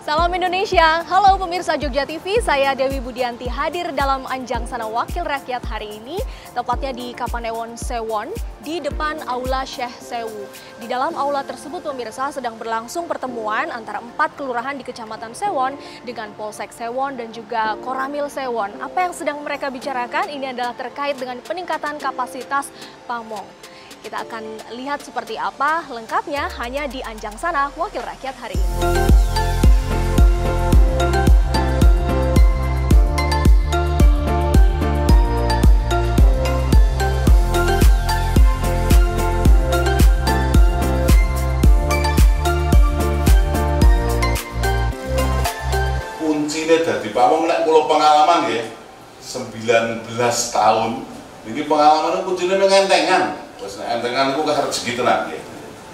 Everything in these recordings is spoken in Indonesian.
Salam Indonesia, halo pemirsa Jogja TV, saya Dewi Budianti hadir dalam Anjang Sana Wakil Rakyat hari ini, tepatnya di Kapanewon Sewon, di depan Aula Syekh Sewu. Di dalam aula tersebut pemirsa sedang berlangsung pertemuan antara 4 kelurahan di Kecamatan Sewon dengan Polsek Sewon dan juga Koramil Sewon. Apa yang sedang mereka bicarakan ini adalah terkait dengan peningkatan kapasitas pamong. Kita akan lihat seperti apa lengkapnya hanya di Anjang Sana Wakil Rakyat hari ini. Kuncinya dari pamong nek kula pengalaman ya 19 tahun ini pengalaman kuncinya mengentengan wis nek entengan iku rezeki tenan nggih.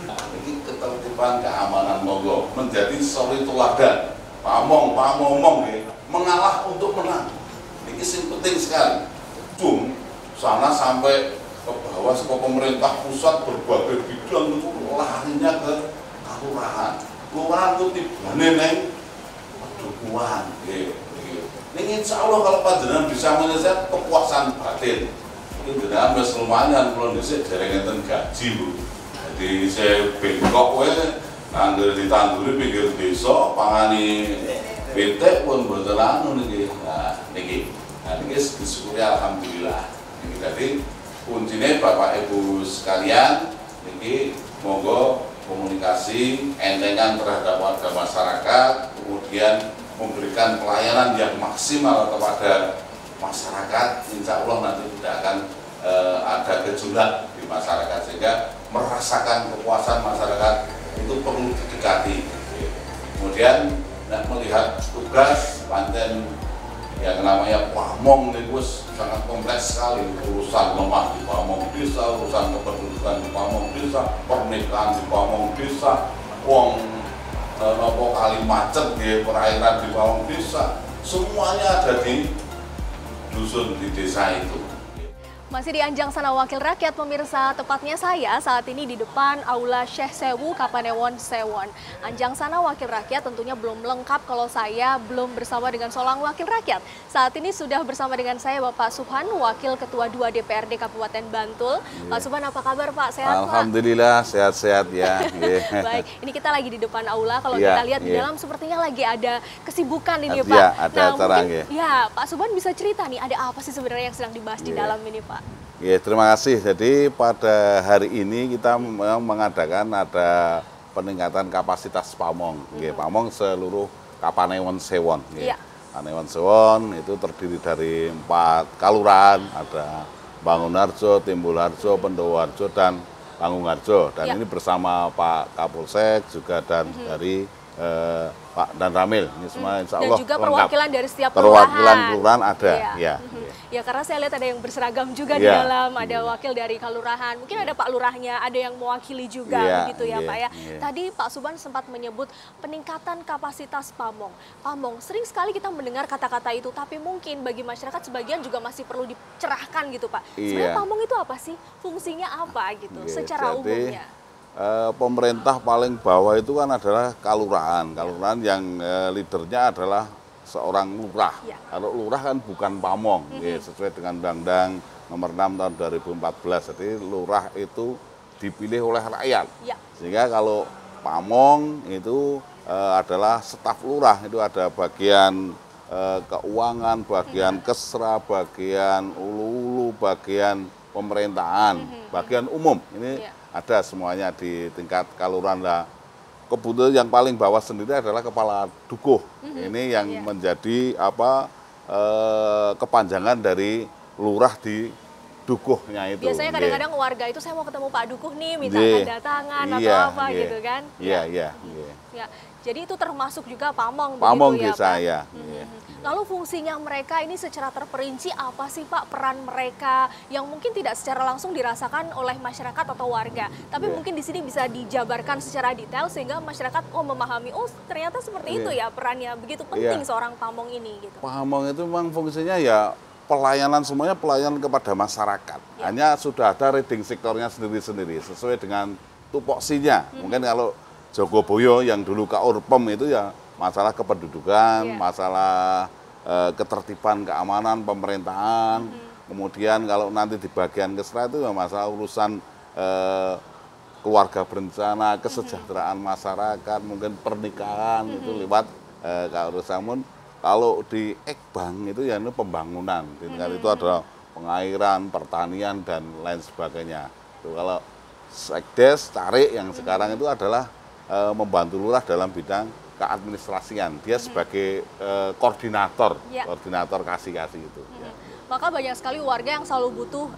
Nah, ini ketertiban keamanan monggo menjadi suri teladan pamong nggih mengalah untuk menang. Ini sing penting sekali. Cung sana sampai ke bawah ke pemerintah pusat berbagai bidang itu larinya ke kelurahan. Kelurahan itu tibane neng dukungan, ini insya Allah kalau panjenengan bisa menyelesaikan kepuasan batin, itu jenengan wis lumayan kalau dhisik dereng enten gaji lho. Jadi saya bengkok nganggo ditanduri pinggir desa, pangani pitik pun mboten anu niki. Nah niki disyukuri alhamdulillah. Niki dadi kuncine Bapak Ibu sekalian niki monggo komunikasi entengan terhadap warga masyarakat, kemudian memberikan pelayanan yang maksimal kepada masyarakat. Insya Allah nanti tidak akan ada gejolak di masyarakat sehingga merasakan kepuasan masyarakat itu perlu didekati. Kemudian melihat tugas panten yang namanya pamong itu sangat kompleks sekali, urusan lemah di pamong desa, urusan kependudukan di pamong desa, pernikahan di pamong desa, wong nopo kali macet di perairan di pamong desa, semuanya ada di dusun di desa itu. Masih di Anjang Sana Wakil Rakyat pemirsa, tepatnya saya saat ini di depan Aula Syekh Sewu Kapanewon Sewon. Anjang Sana Wakil Rakyat tentunya belum lengkap kalau saya belum bersama dengan seorang wakil rakyat. Saat ini sudah bersama dengan saya Bapak Subhan, Wakil Ketua 2 DPRD Kabupaten Bantul. Pak Subhan, apa kabar Pak? Sehat Pak? Alhamdulillah sehat-sehat ya. Baik, ini kita lagi di depan aula. Kalau kita lihat di dalam sepertinya lagi ada kesibukan ini Pak. Ya, ada acara mungkin, ya Pak Subhan bisa cerita nih ada apa sih sebenarnya yang sedang dibahas di dalam ini Pak? Ya, terima kasih. Jadi pada hari ini kita mengadakan ada peningkatan kapasitas pamong. Pamong seluruh Kapanewon Sewon. Kapanewon Sewon itu terdiri dari 4 kalurahan, ada Bangunarjo, Timbulharjo, Pendowoharjo, dan Pangungharjo. Dan ini bersama Pak Kapolsek juga dan dari Pak dan Ramil. Ini semua insya Allah dan juga perwakilan dari setiap kelurahan ada. Ya karena saya lihat ada yang berseragam juga di dalam, ada wakil dari kelurahan, mungkin ada Pak Lurahnya, ada yang mewakili juga begitu ya Pak ya. Tadi Pak Subhan sempat menyebut peningkatan kapasitas pamong. Pamong, sering sekali kita mendengar kata-kata itu, tapi mungkin bagi masyarakat sebagian juga masih perlu dicerahkan gitu Pak. Sebenarnya pamong itu apa sih? Fungsinya apa gitu secara umumnya? Pemerintah paling bawah itu kan adalah kalurahan. Kalurahan yang leadernya adalah seorang lurah. Kalau lurah kan bukan pamong, sesuai dengan Undang-Undang Nomor 6 tahun 2014. Jadi lurah itu dipilih oleh rakyat. Sehingga kalau pamong itu adalah staf lurah, itu ada bagian keuangan, bagian kesra, bagian ulu-ulu, bagian pemerintahan, bagian umum. Ini ada semuanya di tingkat kalurahan lah. Kebetulan yang paling bawah sendiri adalah kepala dukuh. Ini yang menjadi kepanjangan dari lurah di dukuhnya itu. Biasanya kadang-kadang warga itu saya mau ketemu Pak Dukuh nih, minta tanda tangan atau apa gitu kan? Iya. Jadi itu termasuk juga pamong. Pamong begitu desa ya Pak? Lalu fungsinya mereka ini secara terperinci apa sih Pak peran mereka yang mungkin tidak secara langsung dirasakan oleh masyarakat atau warga, tapi mungkin di sini bisa dijabarkan secara detail sehingga masyarakat memahami ternyata seperti itu ya perannya begitu penting seorang pamong ini gitu. Pamong itu memang fungsinya ya pelayanan, semuanya pelayanan kepada masyarakat. Hanya sudah ada reading sektornya sendiri-sendiri sesuai dengan tupoksinya. Mungkin kalau Jogoboyo yang dulu Kaurpem itu ya masalah kependudukan, Iya. masalah ketertiban keamanan pemerintahan, kemudian kalau nanti di bagian kesra itu ya masalah urusan keluarga berencana, kesejahteraan masyarakat, mungkin pernikahan itu lewat kalau di Ekbang itu ya ini pembangunan, itu adalah pengairan, pertanian dan lain sebagainya. Itu kalau Sekdes Tarik yang sekarang itu adalah membantu lurah dalam bidang keadministrasian. Dia sebagai koordinator, Ya. koordinator kasih-kasih itu. Ya. Maka banyak sekali warga yang selalu butuh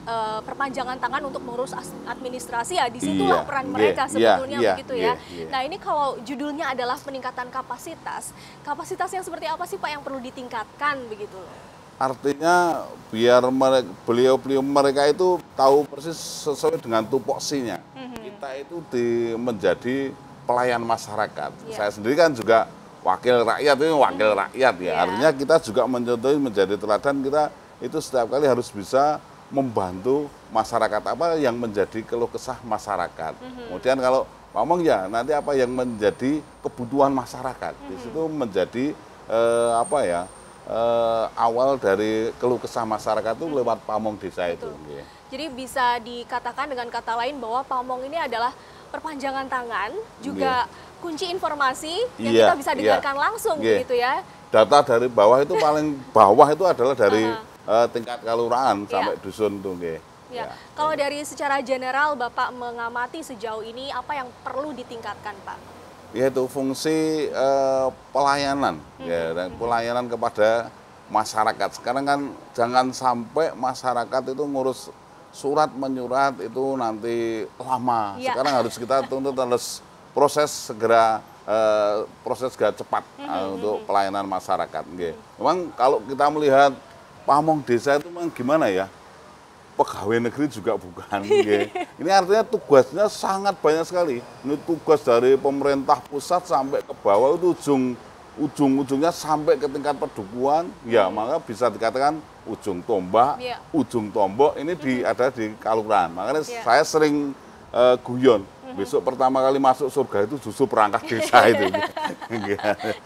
perpanjangan tangan untuk mengurus administrasi ya. Disitulah Iya, peran iya, mereka iya, sebetulnya iya, begitu iya, ya. iya. Nah ini kalau judulnya adalah peningkatan kapasitas, kapasitas yang seperti apa sih Pak yang perlu ditingkatkan begitu? Artinya biar beliau-beliau mereka itu tahu persis sesuai dengan tupoksinya. Kita itu menjadi pelayan masyarakat. Iya. Saya sendiri kan juga wakil rakyat, itu wakil rakyat ya. Iya. Artinya kita juga mencontohi menjadi teladan, kita itu setiap kali harus bisa membantu masyarakat apa yang menjadi keluh kesah masyarakat. Kemudian kalau ngomong ya nanti apa yang menjadi kebutuhan masyarakat. Di situ menjadi awal dari keluh kesah masyarakat itu lewat pamong desa itu. Betul. Jadi bisa dikatakan dengan kata lain bahwa pamong ini adalah perpanjangan tangan, juga kunci informasi yang Iya, kita bisa dengarkan iya. langsung Iya. begitu ya. Data dari bawah itu paling bawah itu adalah dari tingkat kelurahan sampai dusun tuh. Ya. Kalau dari secara general Bapak mengamati sejauh ini apa yang perlu ditingkatkan Pak? Yaitu fungsi pelayanan, ya, dan pelayanan kepada masyarakat. Sekarang kan jangan sampai masyarakat itu ngurus surat menyurat itu nanti lama. Ya. Sekarang harus kita tuntut harus proses segera cepat untuk pelayanan masyarakat. Memang kalau kita melihat pamong desa itu memang gimana ya? Pegawai negeri juga bukan. Ini artinya tugasnya sangat banyak sekali. Ini tugas dari pemerintah pusat sampai ke bawah itu ujung-ujungnya sampai ke tingkat pedukuhan. Ya, maka bisa dikatakan ujung tombak, ujung tombok ini ada di Kalurahan. Makanya saya sering guyon. Besok pertama kali masuk surga itu justru perangkat desa itu.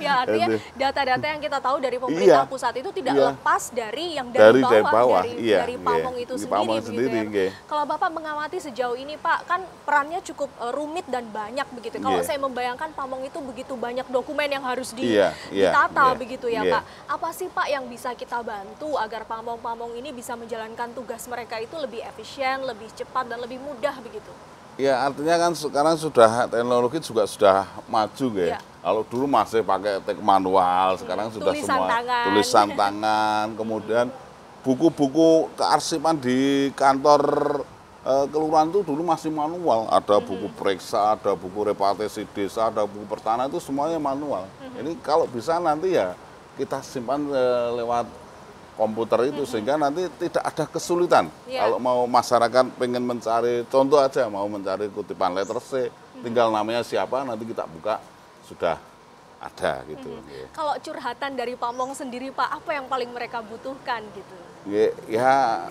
Ya, artinya data-data yang kita tahu dari pemerintah pusat itu tidak lepas dari yang dari bawah, dari pamong itu sendiri. Begitu ya. Kalau Bapak mengamati sejauh ini Pak, kan perannya cukup rumit dan banyak begitu. Kalau saya membayangkan pamong itu begitu banyak dokumen yang harus ditata begitu ya Pak. Apa sih Pak yang bisa kita bantu agar pamong-pamong ini bisa menjalankan tugas mereka itu lebih efisien, lebih cepat dan lebih mudah begitu? Ya artinya kan sekarang sudah teknologi juga sudah maju ya. Kalau dulu masih pakai manual, sekarang sudah semua tulisan tangan, kemudian buku-buku kearsipan di kantor kelurahan itu dulu masih manual. Ada buku periksa, ada buku repartisi desa, ada buku pertanahan, itu semuanya manual. Ini kalau bisa nanti ya kita simpan lewat komputer itu sehingga nanti tidak ada kesulitan. Kalau mau masyarakat pengen mencari, contoh aja mau mencari kutipan letter C, tinggal namanya siapa nanti kita buka sudah ada gitu. Kalau curhatan dari pamong sendiri Pak, apa yang paling mereka butuhkan gitu? Ya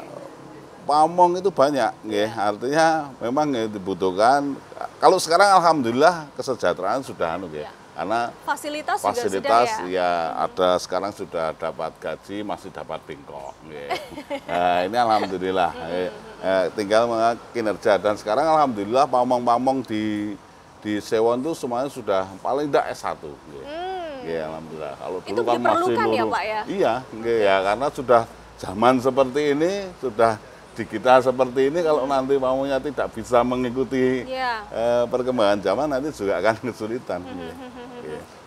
pamong itu banyak, artinya memang dibutuhkan. Kalau sekarang alhamdulillah kesejahteraan sudah karena fasilitas ya ada sekarang sudah dapat gaji, masih dapat bengkok. Nah, ini alhamdulillah. Tinggal kinerja dan sekarang alhamdulillah pamong-pamong di Sewon itu semuanya sudah paling tidak S1. Alhamdulillah. Kalau dulu itu kan masih ya Pak ya? Iya, karena sudah zaman seperti ini, sudah di kita seperti ini, kalau nanti maunya tidak bisa mengikuti perkembangan zaman nanti juga akan kesulitan.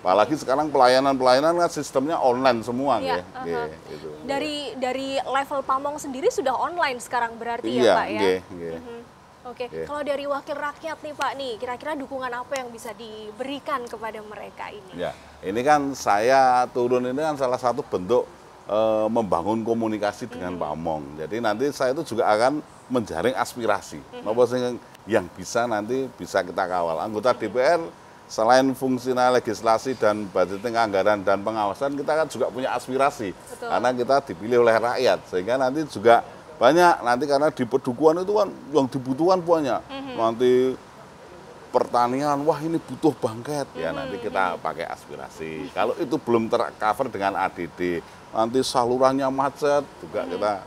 Apalagi sekarang pelayanan kan sistemnya online semua. Gitu. Dari level pamong sendiri sudah online sekarang berarti ya Pak ya? Oke, kalau dari wakil rakyat nih Pak nih, kira-kira dukungan apa yang bisa diberikan kepada mereka ini? Ya, ini kan saya turun ini kan salah satu bentuk membangun komunikasi dengan pamong. Jadi nanti saya itu juga akan menjaring aspirasi. Yang bisa nanti bisa kita kawal. Anggota DPR selain fungsional legislasi dan budgeting anggaran dan pengawasan, kita kan juga punya aspirasi. Betul. Karena kita dipilih oleh rakyat. Sehingga nanti juga banyak, nanti karena di pedukuhan itu kan yang dibutuhkan banyak. Nanti pertanian, wah ini butuh bangket, ya nanti kita pakai aspirasi. Kalau itu belum tercover dengan ADD, nanti salurannya macet juga kita.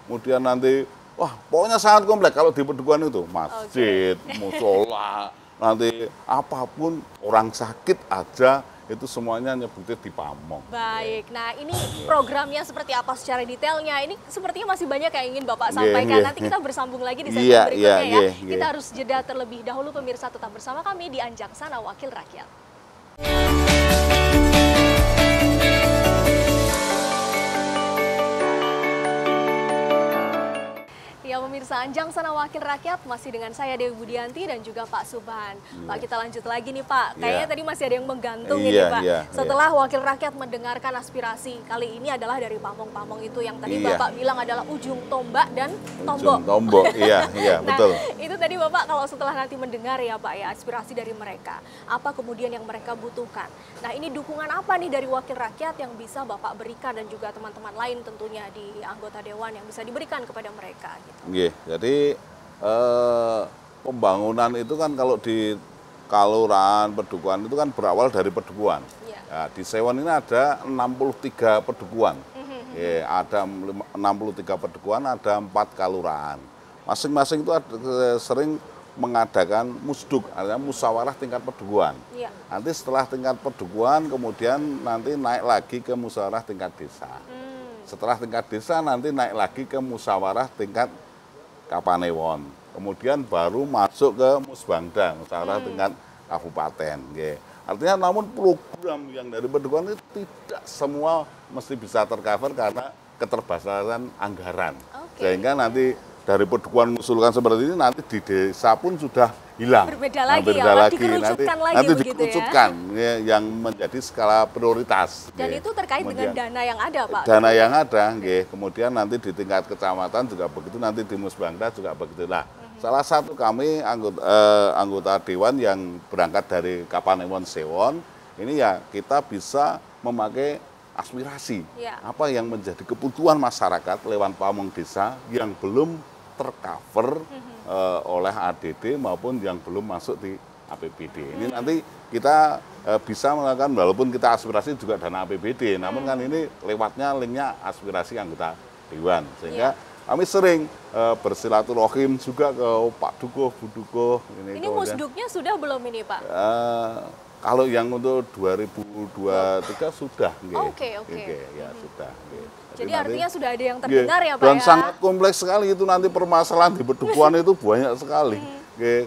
Kemudian nanti, wah pokoknya sangat kompleks kalau di Pedukuhan itu, masjid, musola, nanti apapun orang sakit aja itu semuanya nyebutnya di Pamong. Baik, nah ini programnya seperti apa secara detailnya? Ini sepertinya masih banyak yang ingin Bapak sampaikan. Nanti kita bersambung lagi di segmen berikutnya ya. Kita harus jeda terlebih dahulu, pemirsa, tetap bersama kami di Anjang Sana Wakil Rakyat. Ya pemirsa, Anjang Sana Wakil Rakyat masih dengan saya Dewi Budianti dan juga Pak Subhan. Pak, kita lanjut lagi nih Pak. Kayaknya tadi masih ada yang menggantung ini Pak. Setelah Wakil Rakyat mendengarkan aspirasi, kali ini adalah dari Pamong-Pamong itu yang tadi Bapak bilang adalah ujung tombak dan tombok. Ujung tombok, iya nah, betul. Itu tadi Bapak kalau setelah nanti mendengar ya Pak ya aspirasi dari mereka, apa kemudian yang mereka butuhkan. Nah ini dukungan apa nih dari Wakil Rakyat yang bisa Bapak berikan dan juga teman-teman lain tentunya di anggota Dewan yang bisa diberikan kepada mereka gitu. Jadi pembangunan itu kan kalau di Kelurahan Pedukuhan itu kan berawal dari pedukuhan. Ya, di Sewon ini ada 63 pedukuhan. Ada 63 pedukuhan, ada 4 kelurahan. Masing-masing itu sering mengadakan musduk, artinya musyawarah tingkat pedukuhan. Nanti setelah tingkat pedukuhan kemudian nanti naik lagi ke musyawarah tingkat desa. Setelah tingkat desa nanti naik lagi ke musyawarah tingkat Kapanewon. Kemudian baru masuk ke Musbangda, musyawarah tingkat kabupaten. Artinya namun program yang dari Pedukuhan itu tidak semua mesti bisa tercover karena keterbatasan anggaran. Sehingga nanti dari Pedukuhan mengusulkan seperti ini, nanti di desa pun sudah hilang. Berbeda lagi ya, nanti dikerucutkan ya, yang menjadi skala prioritas. Dan itu terkait dengan dana yang ada Pak? Dana yang ada, kemudian nanti di tingkat kecamatan juga begitu, nanti di Musbangda juga begitu. Nah, salah satu kami anggota Dewan yang berangkat dari Kapanewon Sewon, ini ya kita bisa memakai aspirasi. Apa yang menjadi kebutuhan masyarakat lewat pamong desa yang belum tercover oleh ADD maupun yang belum masuk di APBD. Ini nanti kita bisa melakukan, walaupun kita aspirasi juga dana APBD, namun kan ini lewatnya linknya aspirasi anggota Dewan. Sehingga kami sering bersilaturahim juga ke Pak Dukuh, Bu Dukuh. Ini musduknya sudah belum ini Pak? Kalau yang untuk 2023 sudah. Oke. Ya sudah. Jadi artinya sudah ada yang terdengar ya Pak dan ya? sangat kompleks sekali itu nanti permasalahan di Pedukuhan itu banyak sekali.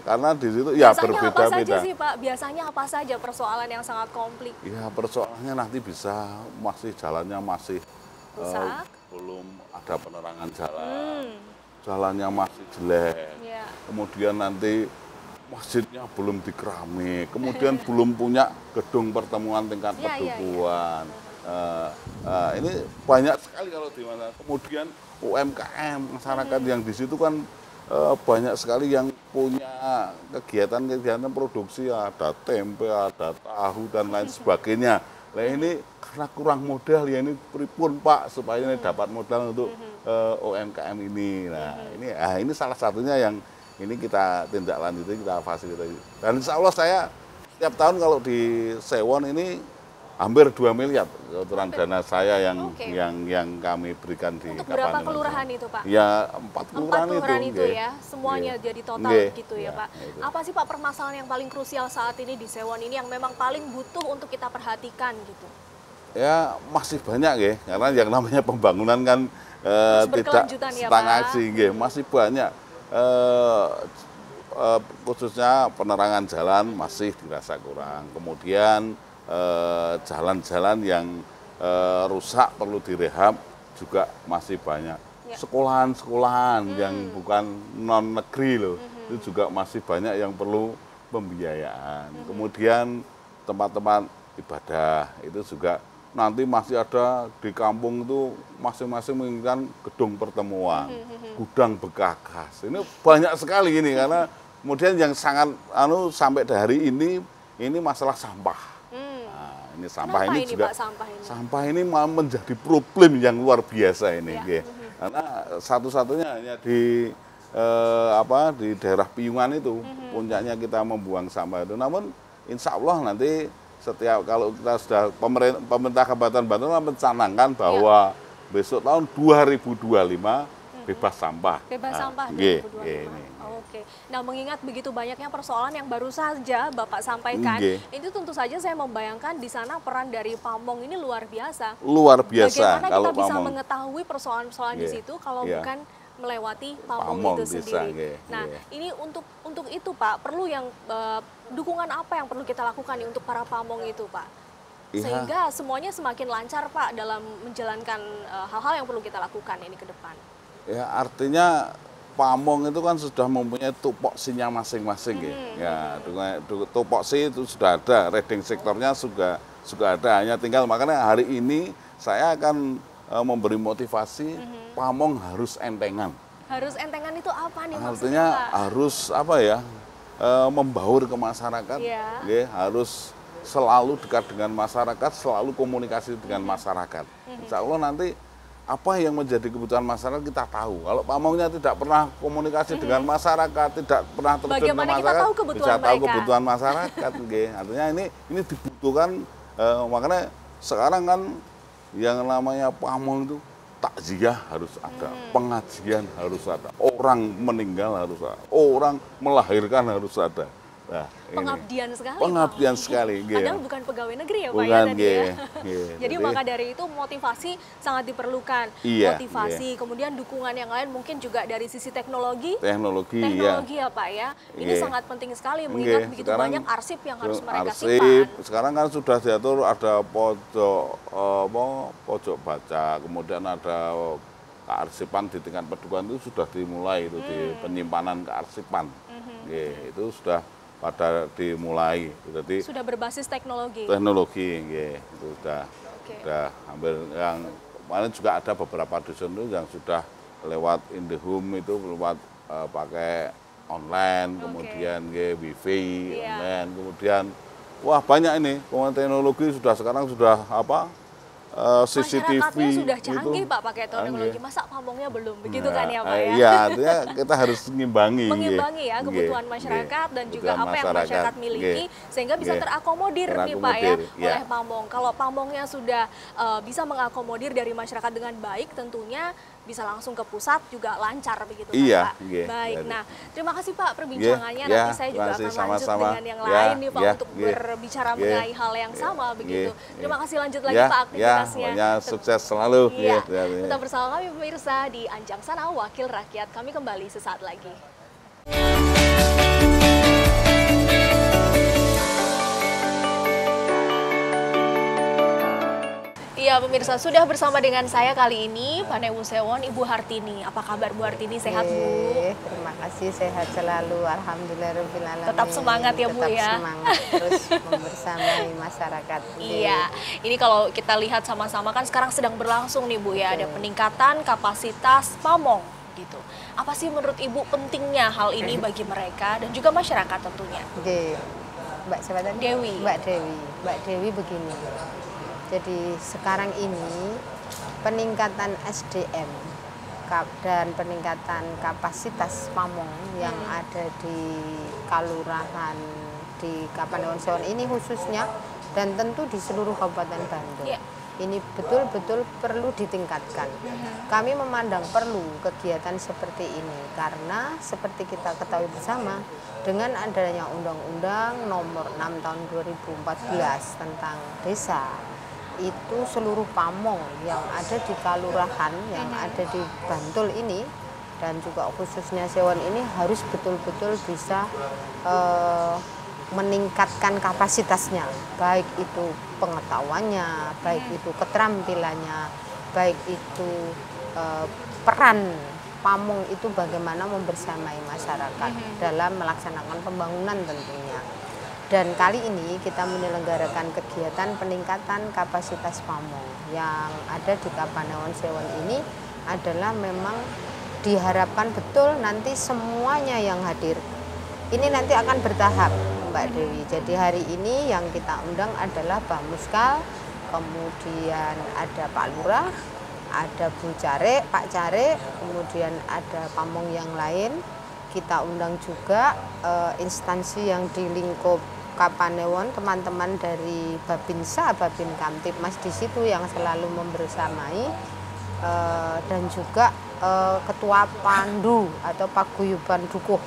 Karena di situ ya berbeda-beda. Biasanya apa saja sih Pak? Biasanya apa saja persoalan yang sangat komplik? Ya persoalannya nanti bisa jalannya masih belum ada penerangan jalan. Jalannya masih jelek. Kemudian nanti masjidnya belum dikeramik, kemudian belum punya gedung pertemuan tingkat pedukuhan. Ini banyak sekali kalau di mana. Kemudian UMKM masyarakat yang di situ kan banyak sekali yang punya kegiatan produksi, ada tempe, ada tahu dan lain sebagainya. Nah ini karena kurang modal ya, ini pripun Pak supaya ini dapat modal untuk UMKM ini. Nah ini salah satunya yang ini kita tindak lanjuti, kita fasilitasi. Dan insya Allah saya setiap tahun kalau di Sewon ini hampir 2 miliar kebetulan dana saya yang kami berikan di Untuk berapa kelurahan itu Pak? Ya 4 kelurahan itu ya, semuanya jadi total gitu ya Pak. Apa sih Pak permasalahan yang paling krusial saat ini di Sewon ini yang memang paling butuh untuk kita perhatikan gitu? Ya masih banyak ya, karena yang namanya pembangunan kan tidak stagnasi, masih banyak. Khususnya penerangan jalan masih dirasa kurang. Kemudian jalan-jalan yang rusak perlu direhab juga masih banyak. Sekolahan-sekolahan yang bukan non negeri loh, itu juga masih banyak yang perlu pembiayaan. Kemudian tempat-tempat ibadah itu juga nanti masih ada di kampung itu masing-masing menginginkan gedung pertemuan, gudang bekas. Ini banyak sekali ini karena kemudian yang sangat sampai hari ini masalah sampah. Ini sampah ini juga sampah ini menjadi problem yang luar biasa ini. Karena satu-satunya hanya di di daerah Piungan itu, puncaknya kita membuang sampah itu. Namun insya Allah nanti setiap kalau kita sudah pemerintah Kabupaten Bantul mencanangkan bahwa besok tahun 2025 bebas sampah. Bebas sampah Nggih, 2025. Oke. Nah, mengingat begitu banyaknya persoalan yang baru saja Bapak sampaikan, itu tentu saja saya membayangkan di sana peran dari Pamong ini luar biasa. Luar biasa. Bagaimana kalau kita bisa Pamong mengetahui persoalan-persoalan di situ kalau bukan melewati Pamong itu bisa, sendiri. Nah, ini untuk itu Pak, perlu yang dukungan apa yang perlu kita lakukan nih untuk para Pamong itu Pak? Sehingga semuanya semakin lancar Pak dalam menjalankan hal-hal yang perlu kita lakukan ini ke depan. Ya, artinya Pamong itu kan sudah mempunyai tupoksinya masing-masing ya. Tupoksi itu sudah ada, reading sektornya juga ada. Hanya tinggal makanya hari ini saya akan memberi motivasi Pamong harus entengan. Harus entengan itu apa nih maksudnya? Artinya harus membaur ke masyarakat, harus selalu dekat dengan masyarakat, selalu komunikasi dengan masyarakat. Insya Allah nanti apa yang menjadi kebutuhan masyarakat kita tahu. Kalau Pamongnya tidak pernah komunikasi dengan masyarakat, tidak pernah terjun ke masyarakat, bisa tahu kebutuhan masyarakat. Artinya ini dibutuhkan, makanya sekarang kan yang namanya Pamong itu takziah harus ada, pengajian harus ada, orang meninggal harus ada, orang melahirkan harus ada. Nah, pengabdian sekali. Pengabdian sekali. Padahal bukan pegawai negeri ya Pak ya tadi ya. Jadi maka dari itu motivasi sangat diperlukan. Motivasi, kemudian dukungan yang lain mungkin juga dari sisi teknologi. Teknologi ya Pak ya. Ini sangat penting sekali mengingat begitu banyak arsip yang harus mereka simpan. Sekarang kan sudah diatur ada pojok baca, kemudian ada kearsipan di tingkat pedukuhan itu sudah dimulai itu di penyimpanan kearsipan. Itu sudah pada dimulai, jadi sudah berbasis teknologi. Itu sudah hampir yang kemarin juga ada beberapa dusun itu yang sudah lewat IndiHome itu lewat pakai online, kemudian wifi online, kemudian wah banyak ini teknologi sekarang sudah CCTV masyarakatnya sudah canggih Pak pakai teknologi, masa Pamongnya belum, begitu kan ya Pak ya? Iya, artinya kita harus mengimbangi ya kebutuhan masyarakat dan juga apa yang masyarakat miliki sehingga bisa terakomodir nih Pak ya oleh Pamong. Kalau Pamongnya sudah bisa mengakomodir dari masyarakat dengan baik, tentunya bisa langsung ke pusat juga lancar begitu kan Pak? Baik, nah terima kasih Pak perbincangannya, nanti saya juga akan lanjut dengan yang lain nih Pak untuk berbicara mengenai hal yang sama begitu. Terima kasih, lanjut lagi Pak aktivitasnya. Sukses selalu. Tetap bersama kami pemirsa di Anjang Sana Wakil Rakyat, kami kembali sesaat lagi. Iya pemirsa, sudah bersama dengan saya kali ini Panewu Sewon, Ibu Hartini. Apa kabar Bu Hartini, sehat Bu? Terima kasih, sehat selalu, alhamdulillahirobbilalamin. Tetap semangat ya Bu ya. Tetap semangat terus membersamai masyarakat. Iya, ini kalau kita lihat sama-sama kan sekarang sedang berlangsung nih Bu ya, ada peningkatan kapasitas Pamong gitu. Apa sih menurut Ibu pentingnya hal ini bagi mereka dan juga masyarakat tentunya? Oke, Mbak siapa tadi? Dewi. Mbak Dewi begini. Jadi sekarang ini peningkatan SDM dan peningkatan kapasitas Pamong yang ada di Kalurahan di Kapanewon Sewon ini khususnya dan tentu di seluruh Kabupaten Bantul. Ini betul-betul perlu ditingkatkan. Kami memandang perlu kegiatan seperti ini karena seperti kita ketahui bersama dengan adanya Undang-Undang Nomor 6 Tahun 2014 tentang desa, itu seluruh Pamong yang ada di Kalurahan, yang ada di Bantul ini dan juga khususnya Sewon ini harus betul-betul bisa meningkatkan kapasitasnya, baik itu pengetahuannya, baik itu keterampilannya, baik itu peran Pamong itu bagaimana membersamai masyarakat dalam melaksanakan pembangunan tentunya. Dan kali ini kita menyelenggarakan kegiatan peningkatan kapasitas Pamong yang ada di Kapanewon Sewon ini adalah memang diharapkan betul nanti semuanya yang hadir. Ini nanti akan bertahap Mbak Dewi. Jadi hari ini yang kita undang adalah Bamuskal, kemudian ada Pak Lurah, ada Bu Care, Pak Care, kemudian ada pamong yang lain. Kita undang juga instansi yang di lingkup Kapanewon, teman-teman dari Babinsa, Babin Kamtipmas di situ yang selalu membersamai, dan juga ketua pandu atau paguyuban dukuh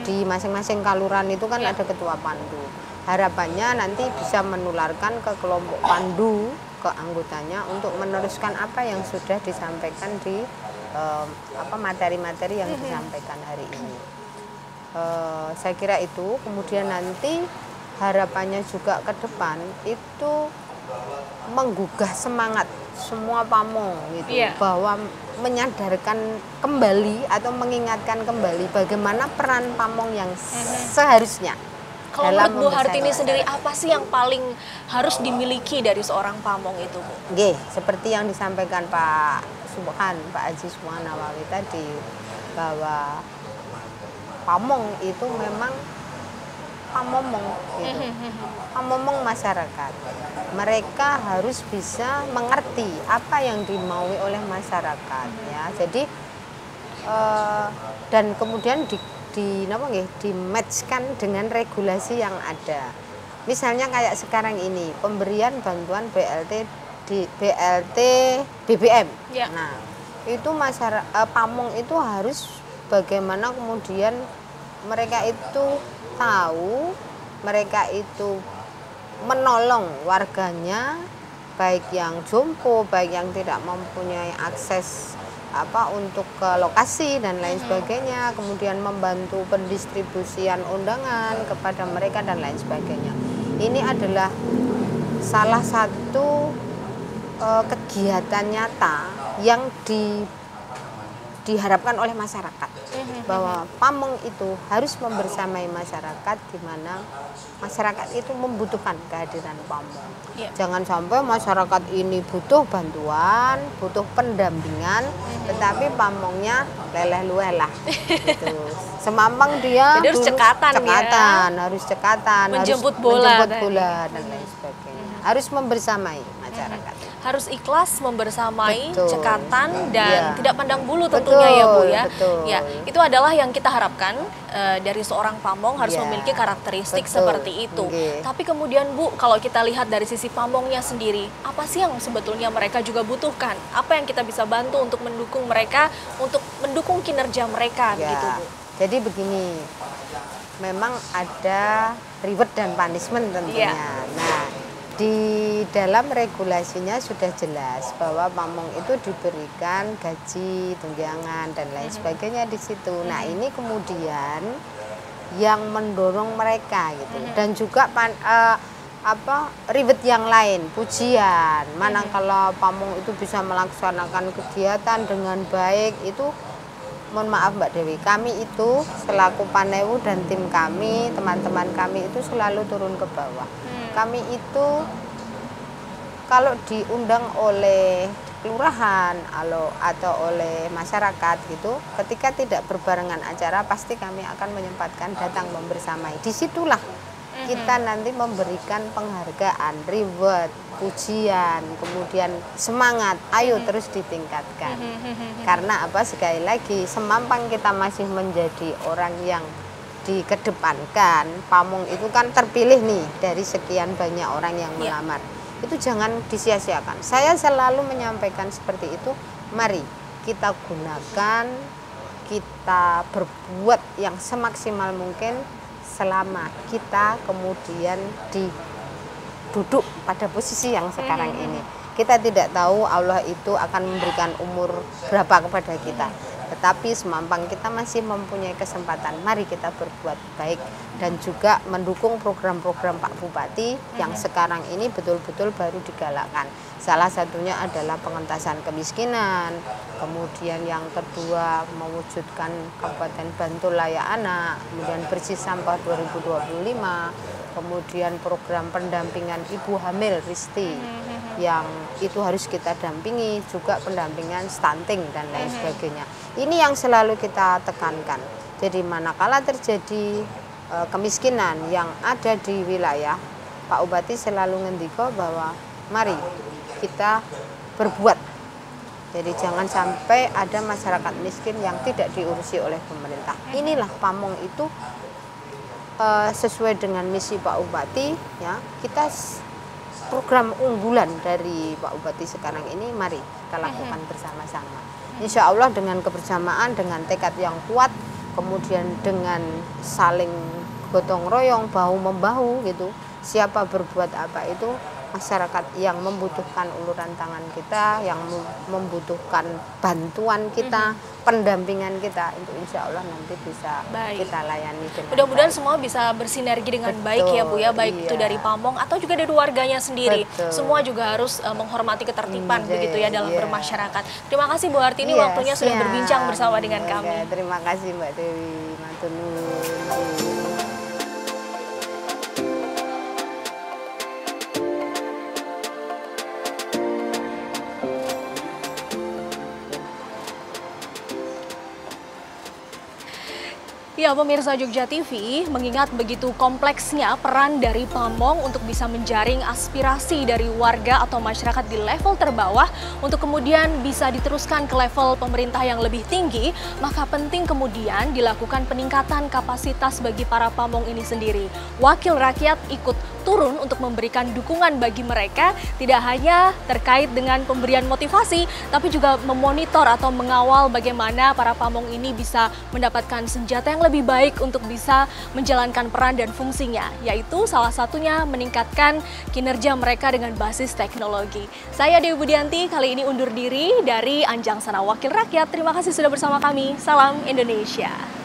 di masing-masing kaluran itu kan ada ketua pandu. Harapannya nanti bisa menularkan ke kelompok pandu, ke anggotanya untuk meneruskan apa yang sudah disampaikan di materi-materi yang disampaikan hari ini. Saya kira itu. Kemudian nanti harapannya juga ke depan itu menggugah semangat semua pamong gitu, bahwa menyadarkan kembali atau mengingatkan kembali bagaimana peran pamong yang seharusnya. Kalau menurut Bu Hartini sendiri, apa sih yang paling harus dimiliki dari seorang pamong itu, Bu? Oke, seperti yang disampaikan Pak Haji Subhan Nawawi tadi, bahwa pamong itu memang pamomong gitu. Pamomong masyarakat. Mereka harus bisa mengerti apa yang dimaui oleh masyarakat ya. Jadi dan kemudian di-matchkan dengan regulasi yang ada. Misalnya kayak sekarang ini pemberian bantuan BLT BBM. Ya. Nah, itu pamong itu harus bagaimana kemudian mereka itu tahu, mereka itu menolong warganya, baik yang jompo, baik yang tidak mempunyai akses untuk ke lokasi dan lain sebagainya, kemudian membantu pendistribusian undangan kepada mereka dan lain sebagainya. Ini adalah salah satu kegiatan nyata yang diharapkan oleh masyarakat, bahwa pamong itu harus membersamai masyarakat, di mana masyarakat itu membutuhkan kehadiran pamong. Jangan sampai masyarakat ini butuh bantuan, butuh pendampingan, tetapi pamongnya leleh luelah gitu. Semampang dia jadi harus cekatan, harus cekatan, menjemput bola dan lain sebagainya. Harus membersamai masyarakat. Harus ikhlas membersamai, betul, cekatan dan tidak pandang bulu tentunya, betul, ya Bu ya. Betul. Ya, itu adalah yang kita harapkan dari seorang pamong, harus memiliki karakteristik seperti itu. Tapi kemudian Bu, kalau kita lihat dari sisi pamongnya sendiri, apa sih yang sebetulnya mereka juga butuhkan? Apa yang kita bisa bantu untuk mendukung mereka, untuk mendukung kinerja mereka gitu Bu? Jadi begini, memang ada reward dan punishment tentunya. Nah, di dalam regulasinya sudah jelas bahwa pamong itu diberikan gaji, tunjangan dan lain sebagainya di situ. Nah, ini kemudian yang mendorong mereka gitu. Dan juga reward yang lain, pujian. Mana kalau pamong itu bisa melaksanakan kegiatan dengan baik, itu mohon maaf Mbak Dewi, kami itu selaku Panewu dan tim kami, teman-teman kami itu selalu turun ke bawah. Kami itu kalau diundang oleh kelurahan atau oleh masyarakat gitu, ketika tidak berbarengan acara pasti kami akan menyempatkan datang membersamai. Disitulah kita nanti memberikan penghargaan, reward, pujian, kemudian semangat, ayo terus ditingkatkan. Karena apa, sekali lagi, semampang kita masih menjadi orang yang dikedepankan, pamong itu kan terpilih nih dari sekian banyak orang yang melamar. Itu jangan disia-siakan. Saya selalu menyampaikan seperti itu, mari kita gunakan, kita berbuat yang semaksimal mungkin selama kita kemudian duduk pada posisi yang sekarang ini. Kita tidak tahu Allah itu akan memberikan umur berapa kepada kita. Tetapi semampang kita masih mempunyai kesempatan, mari kita berbuat baik dan juga mendukung program-program Pak Bupati yang sekarang ini betul-betul baru digalakkan. Salah satunya adalah pengentasan kemiskinan, kemudian yang kedua mewujudkan Kabupaten Bantul Layak Anak, kemudian bersih sampah 2025, kemudian program pendampingan ibu hamil Risti yang itu harus kita dampingi, juga pendampingan stunting dan lain sebagainya. Ini yang selalu kita tekankan. Jadi manakala terjadi kemiskinan yang ada di wilayah, Pak Bupati selalu ngendiko bahwa mari kita berbuat Jadi jangan sampai ada masyarakat miskin yang tidak diurusi oleh pemerintah. Inilah Pamong itu sesuai dengan misi Pak Bupati, ya. Kita program unggulan dari Pak Bupati sekarang ini, mari kita lakukan bersama-sama. Insya Allah dengan kebersamaan, dengan tekad yang kuat, kemudian dengan saling gotong royong, bahu membahu gitu. Siapa berbuat apa itu, masyarakat yang membutuhkan uluran tangan kita, yang membutuhkan bantuan kita, pendampingan kita, itu insya Allah nanti bisa kita layani dengan mudah-mudahan semua bisa bersinergi dengan baik ya Bu ya, baik itu dari Pamong atau juga dari warganya sendiri. Semua juga harus menghormati ketertiban begitu ya dalam bermasyarakat. Terima kasih Bu Hartini, waktunya sudah berbincang bersama dengan kami. Terima kasih Mbak Dewi, matur nuwun. Ya, pemirsa Jogja TV, mengingat begitu kompleksnya peran dari Pamong untuk bisa menjaring aspirasi dari warga atau masyarakat di level terbawah untuk kemudian bisa diteruskan ke level pemerintah yang lebih tinggi, maka penting kemudian dilakukan peningkatan kapasitas bagi para Pamong ini sendiri. Wakil rakyat ikut turun untuk memberikan dukungan bagi mereka, tidak hanya terkait dengan pemberian motivasi, tapi juga memonitor atau mengawal bagaimana para Pamong ini bisa mendapatkan senjata yang lebih baik untuk bisa menjalankan peran dan fungsinya, yaitu salah satunya meningkatkan kinerja mereka dengan basis teknologi. Saya Dewi Budianti, kali ini undur diri dari Anjang Sana Wakil Rakyat. Terima kasih sudah bersama kami. Salam Indonesia.